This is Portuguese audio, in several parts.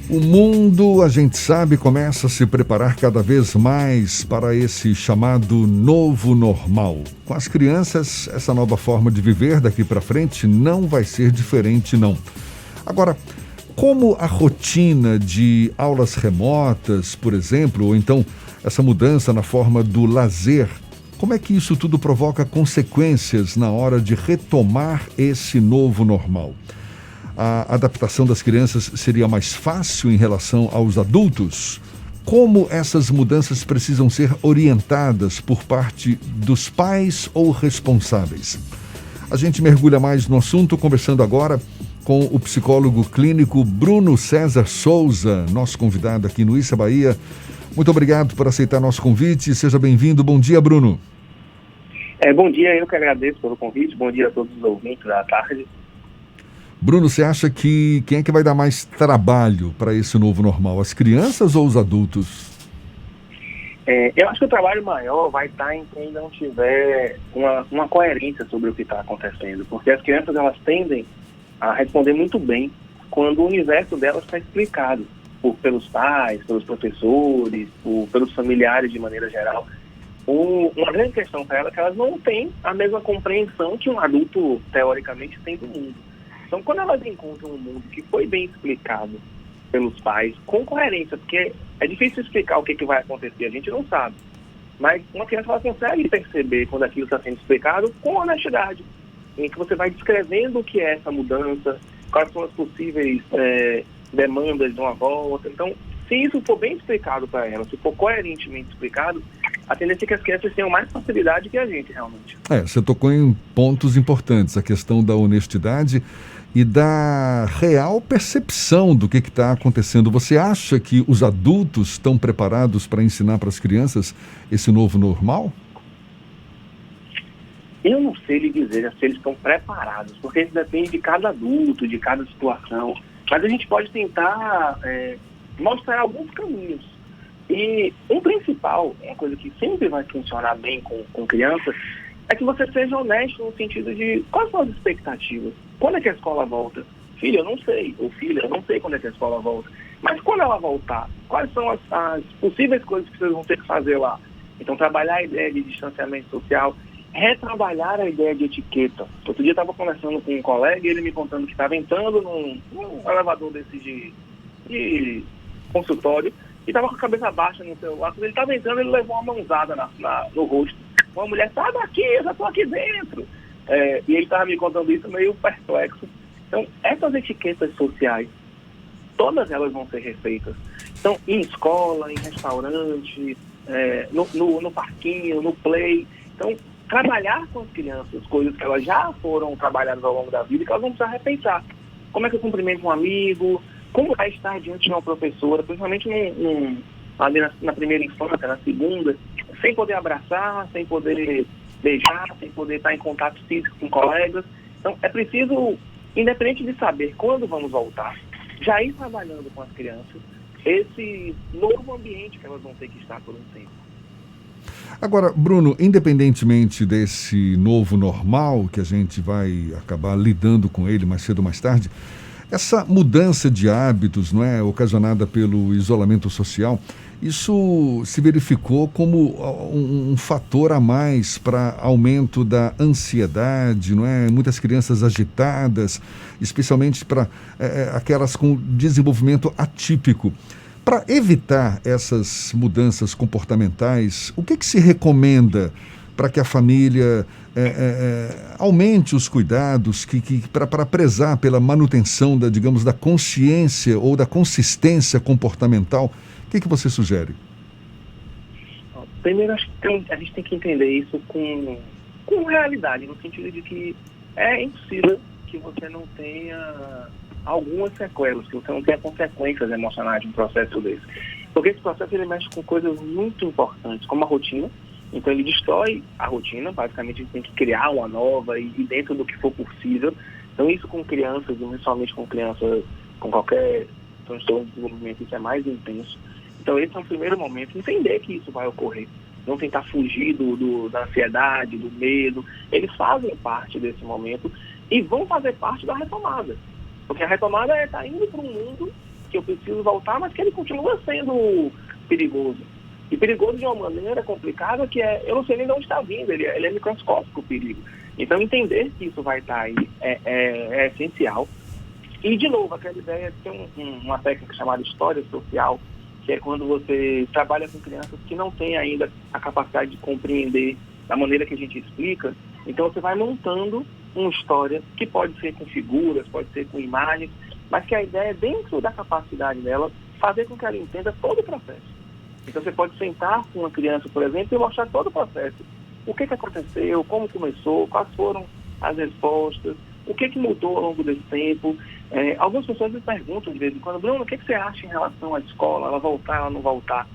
O mundo, a gente sabe, começa a se preparar cada vez mais para esse chamado novo normal. Com as crianças, essa nova forma de viver daqui para frente não vai ser diferente, não. Agora, como a rotina de aulas remotas, por exemplo, ou então essa mudança na forma do lazer, como é que isso tudo provoca consequências na hora de retomar esse novo normal? A adaptação das crianças seria mais fácil em relação aos adultos? Como essas mudanças precisam ser orientadas por parte dos pais ou responsáveis? A gente mergulha mais no assunto conversando agora com o psicólogo clínico Bruno César Souza, nosso convidado aqui no Issa Bahia. Muito obrigado por aceitar nosso convite. Seja bem-vindo. Bom dia, Bruno. Bom dia, eu que agradeço pelo convite. Bom dia a todos os ouvintes da tarde. Bruno, você acha que quem é que vai dar mais trabalho para esse novo normal? As crianças ou os adultos? Eu acho que o trabalho maior vai estar em quem não tiver uma coerência sobre o que está acontecendo, porque as crianças elas tendem a responder muito bem quando o universo delas está explicado pelos pais, pelos professores, pelos familiares de maneira geral. Uma grande questão para elas é que elas não têm a mesma compreensão que um adulto, teoricamente, tem do mundo. Então, quando elas encontram um mundo que foi bem explicado pelos pais, com coerência, porque é difícil explicar o que vai acontecer, a gente não sabe. Mas uma criança ela consegue perceber quando aquilo está sendo explicado com honestidade, em que você vai descrevendo o que é essa mudança, quais são as possíveis demandas de uma volta. Então, se isso for bem explicado para ela, se for coerentemente explicado, a tendência é que as crianças tenham mais facilidade que a gente, realmente. Você tocou em pontos importantes, a questão da honestidade e da real percepção do que está acontecendo. Você acha que os adultos estão preparados para ensinar para as crianças esse novo normal? Eu não sei lhe dizer se eles estão preparados, porque isso depende de cada adulto, de cada situação. Mas a gente pode tentar mostrar alguns caminhos. E um principal, uma coisa que sempre vai funcionar bem com crianças, é que você seja honesto no sentido de quais são as expectativas. Quando é que a escola volta? Filho, eu não sei. Ou filha, eu não sei quando é que a escola volta. Mas quando ela voltar, quais são as possíveis coisas que vocês vão ter que fazer lá? Então, trabalhar a ideia de distanciamento social, retrabalhar a ideia de etiqueta. Outro dia eu estava conversando com um colega e ele me contando que estava entrando num elevador desse de consultório e estava com a cabeça baixa no celular. Quando ele estava entrando, ele levou uma mãozada no rosto. Uma mulher, sai daqui, eu já estou aqui dentro. E ele estava me contando isso meio perplexo. Então, essas etiquetas sociais, todas elas vão ser refeitas. Então, em escola, em restaurante, no parquinho, no play. Então, trabalhar com as crianças, coisas que elas já foram trabalhadas ao longo da vida e que elas vão precisar repensar. Como é que eu cumprimento um amigo? Como vai estar diante de uma professora, principalmente ali na primeira infância, na segunda, sem poder abraçar, sem poder beijar, sem poder estar em contato físico com colegas. Então, é preciso, independente de saber quando vamos voltar, já ir trabalhando com as crianças esse novo ambiente que elas vão ter que estar por um tempo. Agora, Bruno, independentemente desse novo normal, que a gente vai acabar lidando com ele mais cedo ou mais tarde, essa mudança de hábitos, não é, ocasionada pelo isolamento social, isso se verificou como um fator a mais para aumento da ansiedade, não é? Muitas crianças agitadas, especialmente para aquelas com desenvolvimento atípico. Para evitar essas mudanças comportamentais, o que se recomenda para que a família aumente os cuidados para prezar pela manutenção da consciência ou da consistência comportamental? O que você sugere? Primeiro, acho que a gente tem que entender isso com realidade, no sentido de que é impossível que você não tenha algumas sequelas, que você não tenha consequências emocionais de um processo desse. Porque esse processo ele mexe com coisas muito importantes, como a rotina. Então ele destrói a rotina, basicamente a gente tem que criar uma nova e dentro do que for possível. Então isso com crianças, e principalmente com crianças com qualquer transtorno de desenvolvimento, isso é mais intenso. Então esse é um primeiro momento, entender que isso vai ocorrer. Não tentar fugir da ansiedade, do medo. Eles fazem parte desse momento e vão fazer parte da retomada. Porque a retomada é estar indo para um mundo que eu preciso voltar, mas que ele continua sendo perigoso. E perigoso de uma maneira complicada que eu não sei nem de onde está vindo, ele é microscópico o perigo. Então, entender que isso vai estar aí é essencial. E, de novo, aquela ideia de ter uma técnica chamada história social, que é quando você trabalha com crianças que não têm ainda a capacidade de compreender da maneira que a gente explica. Então, você vai montando uma história que pode ser com figuras, pode ser com imagens, mas que a ideia é, dentro da capacidade dela, fazer com que ela entenda todo o processo. Então, você pode sentar com uma criança, por exemplo, e mostrar todo o processo. O que aconteceu, como começou, quais foram as respostas, o que mudou ao longo desse tempo. Algumas pessoas me perguntam de vez em quando: Bruno, o que você acha em relação à escola, ela voltar, ela não voltar?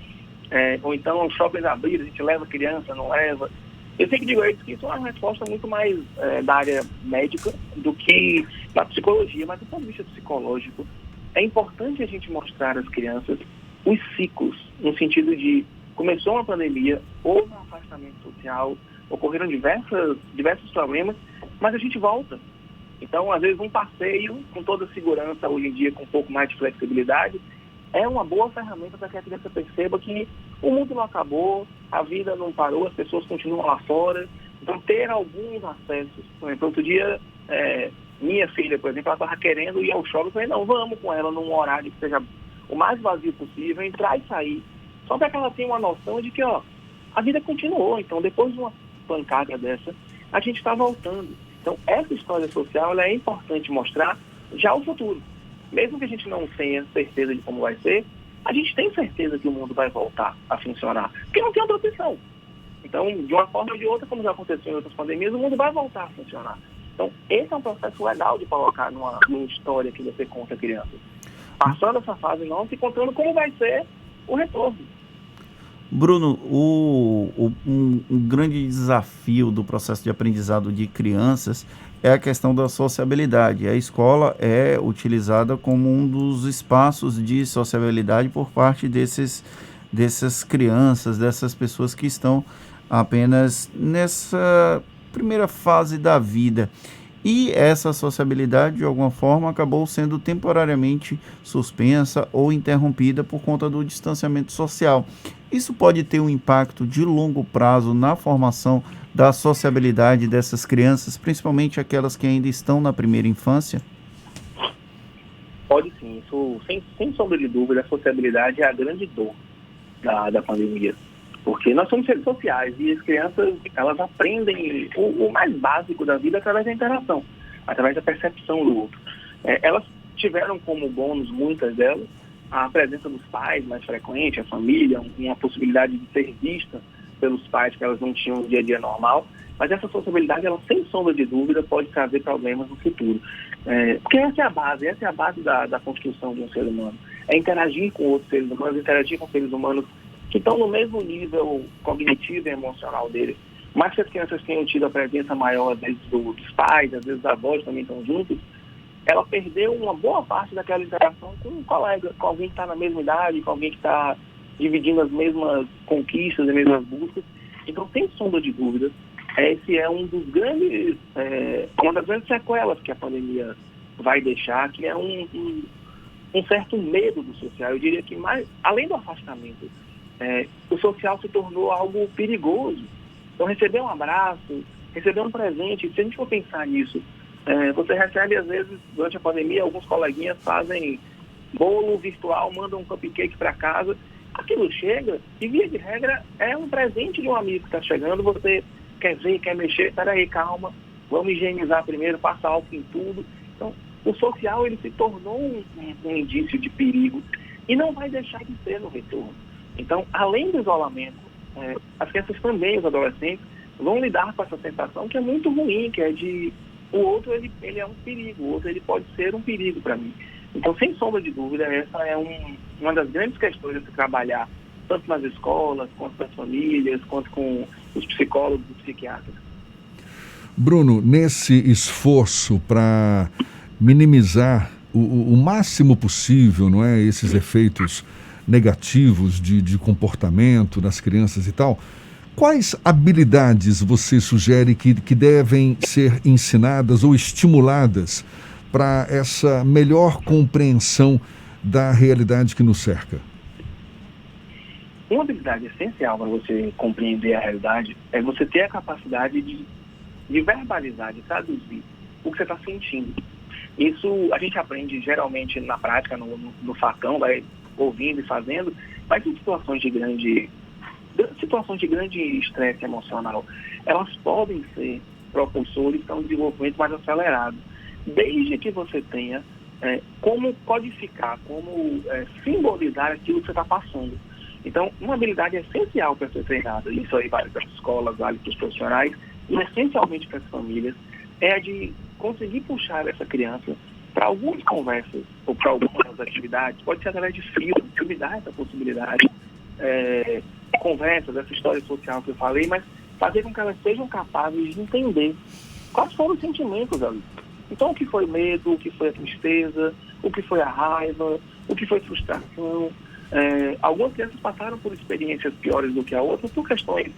Ou então, os shoppings abriram, a gente leva a criança, não leva? Eu sempre digo a eles que isso é uma resposta muito mais da área médica do que da psicologia, mas do ponto de vista psicológico, é importante a gente mostrar às crianças os ciclos, no sentido de começou uma pandemia, houve um afastamento social, ocorreram diversos problemas, mas a gente volta. Então, às vezes, um passeio com toda segurança, hoje em dia com um pouco mais de flexibilidade, é uma boa ferramenta para que a criança perceba que o mundo não acabou, a vida não parou, as pessoas continuam lá fora. Então, ter alguns acessos. Por exemplo, outro dia, minha filha, por exemplo, ela estava querendo ir ao shopping. Eu falei: não, vamos com ela num horário que seja o mais vazio possível, entrar e sair. Só para que ela tenha uma noção de que, a vida continuou. Então, depois de uma pancada dessa, a gente está voltando. Então, essa história social ela é importante mostrar já o futuro. Mesmo que a gente não tenha certeza de como vai ser, a gente tem certeza que o mundo vai voltar a funcionar. Porque não tem outra opção. Então, de uma forma ou de outra, como já aconteceu em outras pandemias, o mundo vai voltar a funcionar. Então, esse é um processo legal de colocar numa história que você conta a criança. Passando essa fase não, se contando como vai ser o retorno. Bruno, um grande desafio do processo de aprendizado de crianças é a questão da sociabilidade. A escola é utilizada como um dos espaços de sociabilidade por parte dessas crianças, dessas pessoas que estão apenas nessa primeira fase da vida. E essa sociabilidade, de alguma forma, acabou sendo temporariamente suspensa ou interrompida por conta do distanciamento social. Isso pode ter um impacto de longo prazo na formação da sociabilidade dessas crianças, principalmente aquelas que ainda estão na primeira infância? Pode sim. Isso, sem sombra de dúvida, a sociabilidade é a grande dor da pandemia. Porque nós somos seres sociais e as crianças, elas aprendem o mais básico da vida através da interação, através da percepção do outro. Elas tiveram como bônus, muitas delas, a presença dos pais mais frequente, a família, uma possibilidade de ser vista pelos pais que elas não tinham no dia a dia normal, mas essa sociabilidade, ela sem sombra de dúvida, pode trazer problemas no futuro. Porque essa é a base da construção de um ser humano. É interagir com outros seres humanos, interagir com seres humanos que estão no mesmo nível cognitivo e emocional deles. Mas se as crianças tenham tido a presença maior, às vezes, dos pais, às vezes, os avós também estão juntos, ela perdeu uma boa parte daquela interação com um colega, com alguém que está na mesma idade, com alguém que está dividindo as mesmas conquistas, as mesmas buscas. Então, sem sombra de dúvida, esse é uma das grandes sequelas que a pandemia vai deixar, que é um certo medo do social. Eu diria que, além do afastamento, o social se tornou algo perigoso. Então, receber um abraço, receber um presente, se a gente for pensar nisso, você recebe, às vezes, durante a pandemia, alguns coleguinhas fazem bolo virtual, mandam um cupcake para casa, aquilo chega e, via de regra, é um presente de um amigo que está chegando, você quer ver, quer mexer, peraí, calma, vamos higienizar primeiro, passa álcool em tudo. Então, o social, ele se tornou um indício de perigo e não vai deixar de ser no retorno. Então, além do isolamento, as crianças também, os adolescentes, vão lidar com essa sensação que é muito ruim, que é de o outro ele é um perigo, o outro ele pode ser um perigo para mim. Então, sem sombra de dúvida, essa é uma das grandes questões a se trabalhar, tanto nas escolas, quanto nas famílias, quanto com os psicólogos e psiquiatras. Bruno, nesse esforço para minimizar o máximo possível, não é, esses efeitos negativos de comportamento das crianças e tal, quais habilidades você sugere que devem ser ensinadas ou estimuladas para essa melhor compreensão da realidade que nos cerca? Uma habilidade essencial para você compreender a realidade é você ter a capacidade de verbalizar, de traduzir o que você está sentindo. Isso a gente aprende geralmente na prática, no facão, vai ouvindo e fazendo, mas em situações de grande estresse emocional, elas podem ser propulsores para um desenvolvimento mais acelerado, desde que você tenha como codificar, como simbolizar aquilo que você está passando. Então, uma habilidade essencial para ser treinada, isso aí vale para as escolas, vale para os profissionais, e essencialmente para as famílias, é a de conseguir puxar essa criança para algumas conversas ou para algumas atividades, pode ser através de filme dá essa possibilidade, conversas, essa história social que eu falei, mas fazer com que elas sejam capazes de entender quais foram os sentimentos ali. Então, o que foi medo, o que foi a tristeza, o que foi a raiva, o que foi frustração. Algumas crianças passaram por experiências piores do que a outra por questões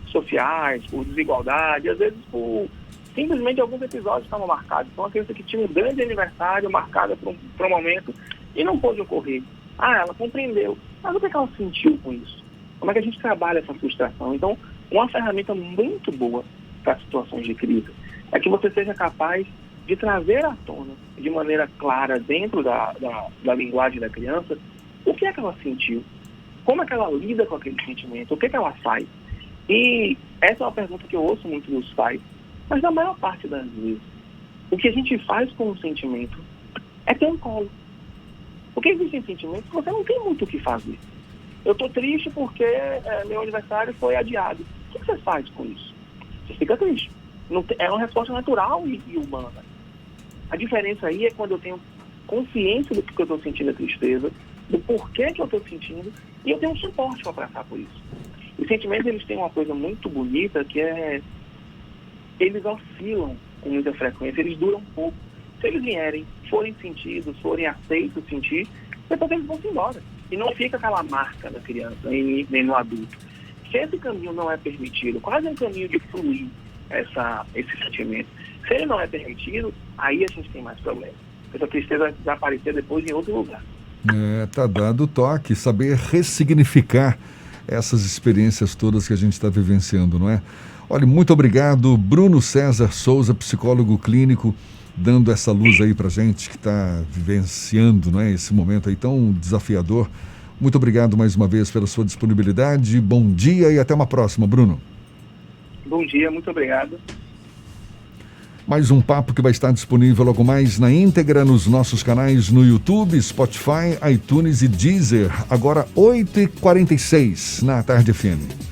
sociais, por desigualdade, às vezes por simplesmente alguns episódios estavam marcados. Então, uma criança que tinha um grande aniversário marcado por um momento e não pôde ocorrer. Ela compreendeu. Mas o que ela sentiu com isso? Como é que a gente trabalha essa frustração? Então, uma ferramenta muito boa para situações de crise é que você seja capaz de trazer à tona, de maneira clara, dentro da linguagem da criança, o que é que ela sentiu, como é que ela lida com aquele sentimento, o que é que ela faz. E essa é uma pergunta que eu ouço muito dos pais, mas na maior parte das vezes, o que a gente faz com o sentimento é ter um colo. Porque existem sentimentos que você não tem muito o que fazer. Eu estou triste porque meu aniversário foi adiado. O que você faz com isso? Você fica triste. É uma resposta natural e humana. A diferença aí é quando eu tenho consciência do que eu estou sentindo a tristeza, do porquê que eu estou sentindo, e eu tenho um suporte para passar por isso. Os sentimentos, eles têm uma coisa muito bonita, que eles oscilam com muita frequência, eles duram pouco. Se eles vierem, forem sentidos, forem aceitos sentir, depois eles vão se embora. E não fica aquela marca da criança, nem no adulto. Se esse caminho não é permitido, quase um caminho de fluir esse sentimento, se ele não é permitido, aí a gente tem mais problema. Essa tristeza vai desaparecer depois em outro lugar. Tá dado o toque, saber ressignificar essas experiências todas que a gente está vivenciando, não é? Olha, muito obrigado, Bruno César Souza, psicólogo clínico, dando essa luz aí pra gente que está vivenciando, não é, esse momento aí tão desafiador. Muito obrigado mais uma vez pela sua disponibilidade. Bom dia e até uma próxima, Bruno. Bom dia, muito obrigado. Mais um papo que vai estar disponível logo mais na íntegra nos nossos canais no YouTube, Spotify, iTunes e Deezer. Agora 8h46 na Tarde FM.